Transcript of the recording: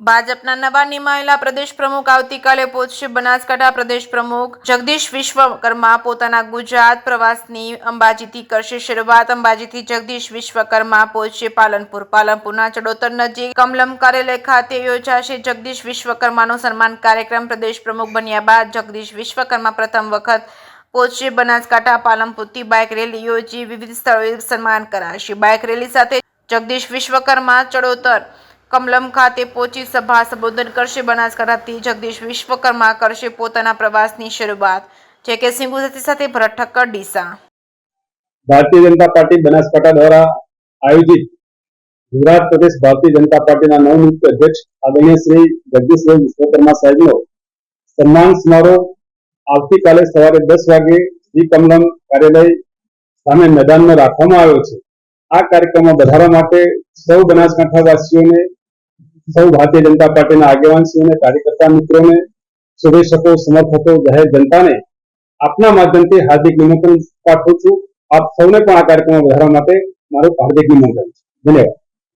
ભાજપના નવા નિમાયેલા પ્રદેશ પ્રમુખ આવતીકાલે પહોંચશે બનાસકાંઠા. પ્રદેશ પ્રમુખ જગદીશ વિશ્વકર્મા પોતાના ગુજરાત પ્રવાસની અંબાજીથી કરશે શરૂઆત. અંબાજીથી જગદીશ વિશ્વકર્મા પહોંચશે પાલનપુર. પાલનપુરના ચડોતર નજીક કમલમ કાર્યાલય ખાતે યોજાશે જગદીશ વિશ્વકર્માનો સન્માન કાર્યક્રમ. પ્રદેશ પ્રમુખ બન્યા બાદ જગદીશ વિશ્વકર્મા પ્રથમ વખત પહોંચશે બનાસકાંઠા. પાલનપુરથી બાઇક રેલી યોજી વિવિધ સ્થળોએ સન્માન કરાશે. બાઇક રેલી સાથે જગદીશ વિશ્વકર્મા ચડોતર કમલમ ખાતે પહોંચી સભા સંબોધન કરશે. બનાસકાંઠાથી જગદીશ વિશ્વકર્મા કરશે પોતાના પ્રવાસની શરૂઆત. જે કે સિંગુ સાથે ભરત ઠક્કર, ડીસા. ભારતીય જનતા પાર્ટી બનાસકાંઠા દ્વારા આયોજિત ગુજરાત પ્રદેશ ભારતીય જનતા પાર્ટીના નવનિયુક્ત અધ્યક્ષ આદરણીય શ્રી જગદીશભાઈ વિશ્વકર્મા સાહેબનો સન્માન સમારોહ આવતીકાલે સવારે 10 વાગે શ્રી કમલમ કાર્યાલય સામે મેદાનમાં રાખવામાં આવ્યો છે. આ કાર્યક્રમમાં વધારવા માટે સૌ બનાસકાંઠાવાસીઓને, સૌ ભારતીય જનતા પાર્ટીના આગેવાનશ્રીઓને, કાર્યકર્તા મિત્રોને, શુભેચ્છકો, સમર્થકો, જાહેર જનતાને આપના માધ્યમથી હાર્દિક નિમંત્રણ પાઠવું છું. આપ સૌને પણ આ કાર્યક્રમમાં વધારવા માટે મારું હાર્દિક નિમંત્રણ છે. ધન્યવાદ.